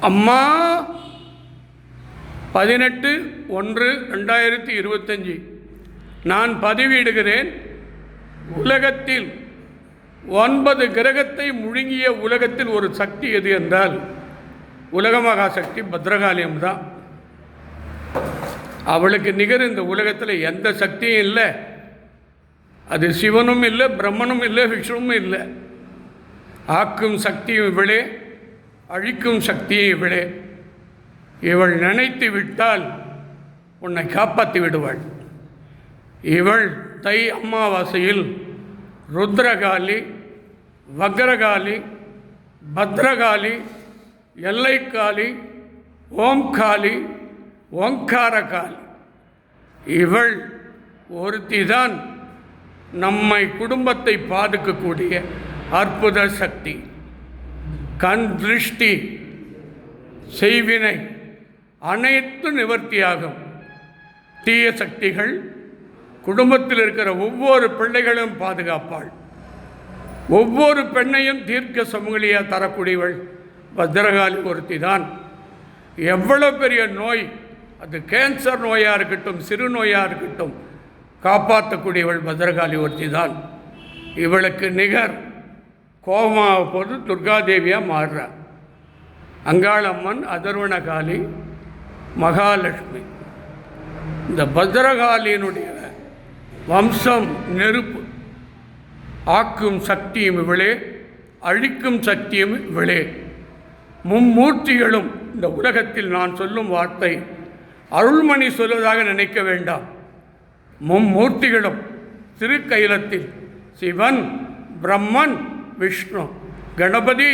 அம்மா 18/1/2025 நான் பதிவிடுகிறேன். உலகத்தில் 9 கிரகத்தை முழுங்கிய உலகத்தில் ஒரு சக்தி எது என்றால் உலக மகா சக்தி பத்ரகாளியம் தான். அவளுக்கு நிகர் இந்த உலகத்தில் எந்த சக்தியும் இல்லை. அது சிவனும் இல்லை, பிரம்மனும் இல்லை, விஷ்ணுவும் இல்லை. ஆக்கும் சக்தியும் இவளே, அழிக்கும் சக்தியும் இவளே. இவள் நினைத்து விட்டால் உன்னை காப்பாற்றி விடுவாள். இவள் தை அமாவாசையில் ருத்ரகாளி, வக்ரகாளி, பத்ரகாளி, எல்லைக்காளி, ஓம்காளி, ஓங்காரகாளி, இவள் ஒருத்திதான் நம்மை குடும்பத்தை பாதுக்கக்கூடிய அற்புத சக்தி. கண் திருஷ்டி, செய்வினை அனைத்து நிவர்த்தியாகும். தீய சக்திகள் குடும்பத்தில் இருக்கிற ஒவ்வொரு பிள்ளைகளும் பாதுகாப்பாள். ஒவ்வொரு பெண்ணையும் தீர்க்க சுமங்கலியாக தரக்கூடியவள் பத்ரகாளி ஒருத்தி தான். எவ்வளோ பெரிய நோய், அது கேன்சர் நோயாக இருக்கட்டும், சிறு நோயாக இருக்கட்டும், காப்பாற்றக்கூடியவள் பத்ரகாளி ஒருத்தி தான். இவளுக்கு நிகர் கோபமாக போது துர்காதேவியாக மாறுறார். அங்காளம்மன், அதர்வணகாளி, மகாலட்சுமி. இந்த பத்ரகாளியினுடைய வம்சம் நெருப்பு. ஆக்கும் சக்தியும் இவளே, அழிக்கும் சக்தியும் இவளே. மும்மூர்த்திகளும் இந்த உலகத்தில் நான் சொல்லும் வார்த்தை அருள்மணி சொல்வதாக நினைக்க வேண்டாம். மும்மூர்த்திகளும் திருக்கைலத்தில் சிவன், பிரம்மன், விஷ்ணு, கணபதி,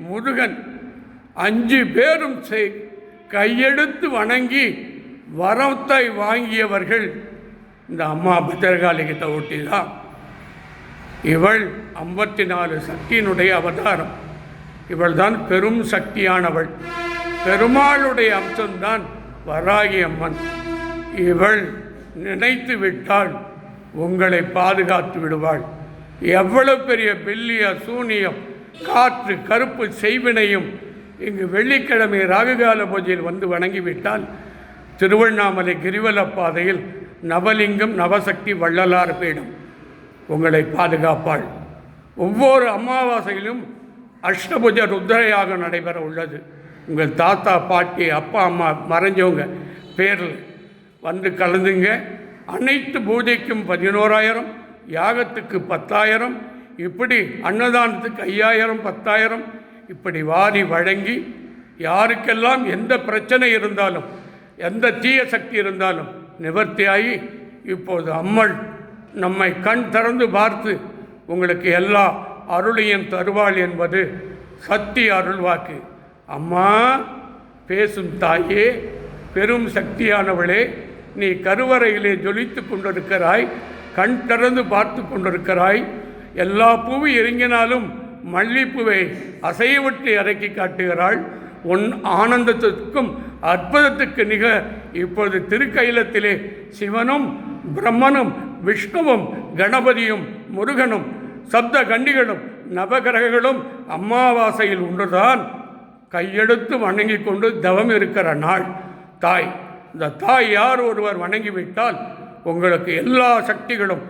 முருகன் 5 பேரும் கையெடுத்து வணங்கி வரத்தை வாங்கியவர்கள் இந்த அம்மா பத்ரகாளி கிட்ட ஒட்டி தான். இவள் 54 சக்தியினுடைய அவதாரம். இவள் தான் பெரும் சக்தியானவள். பெருமாளுடைய அம்சம்தான் வராகி அம்மன். இவள் நினைத்து விட்டால் உங்களை பாதுகாத்து விடுவாள். எவ்வளவு பெரிய பெல்லிய சூனியம், காற்று, கருப்பு செய்வினையும் இங்கு வெள்ளிக்கிழமை ராகுகால பூஜையில் வந்து வணங்கிவிட்டால் திருவண்ணாமலை கிரிவல பாதையில் நவலிங்கம், நவசக்தி, வள்ளலார் பீடம் உங்களை பாதுகாப்பாள். ஒவ்வொரு அமாவாசையிலும் அஷ்டபுஜ ருத்ரயாக நடைபெற உள்ளது. உங்கள் தாத்தா, பாட்டி, அப்பா, அம்மா மறைஞ்சவங்க பேரில் வந்து கலந்துங்க. அனைத்து பூஜைக்கும் 11,000, யாகத்துக்கு 10,000, இப்படி அன்னதானத்துக்கு 5,000, 10,000 இப்படி வாரி வழங்கி யாருக்கெல்லாம் எந்த பிரச்சனை இருந்தாலும், எந்த தீய சக்தி இருந்தாலும் நிவர்த்தியாகி இப்போது அம்மள் நம்மை கண் திறந்து பார்த்து உங்களுக்கு எல்லா அருளையும் தருவாள் என்பது சக்தி அருள்வாக்கு. அம்மா, பேசும் தாயே, பெரும் சக்தியானவளே, நீ கருவறையிலே ஜொலித்து கொண்டிருக்கிறாய், கண் திறந்து பார்த்து கொண்டிருக்கிறாய். எல்லா பூவும் இறங்கினாலும் மல்லிப்பூவை அசையவிட்டு இறக்கி காட்டுகிறாள். உன் ஆனந்தத்துக்கும் அற்புதத்துக்கு நிக இப்பொழுது திருக்கைலத்திலே சிவனும், பிரம்மனும், விஷ்ணுவும், கணபதியும், முருகனும், சப்த கண்டிகளும், நவகிரகங்களும் அமாவாசையில் ஒன்றுதான் கையெடுத்து வணங்கி கொண்டு தவம் இருக்கிற நாள் தாய். இந்த தாய் யார் ஒருவர் வணங்கிவிட்டால் உங்களுக்கு எல்லா சக்திகளும்,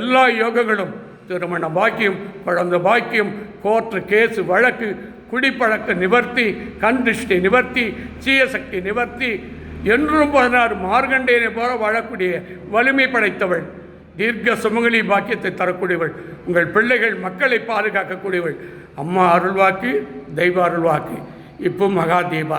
எல்லா யோகங்களும், திருமண பாக்கியம், குழந்தை பாக்கியம், கோர்ட்டு கேஸு வழக்கு, குடிப்பழக்க நிவர்த்தி, கண் திருஷ்டி நிவர்த்தி, சீயசக்தி நிவர்த்தி, என்றும் 16 மார்கண்டேயனை போல வாழக்கூடிய வலிமை படைத்தவள், தீர்க்க சுமங்கலி பாக்கியத்தை தரக்கூடியவள், உங்கள் பிள்ளைகள் மக்களை பாதுகாக்கக்கூடியவள் அம்மா அருள்வாக்கு, தெய்வ அருள்வாக்கு. இப்போ மகா தீபா.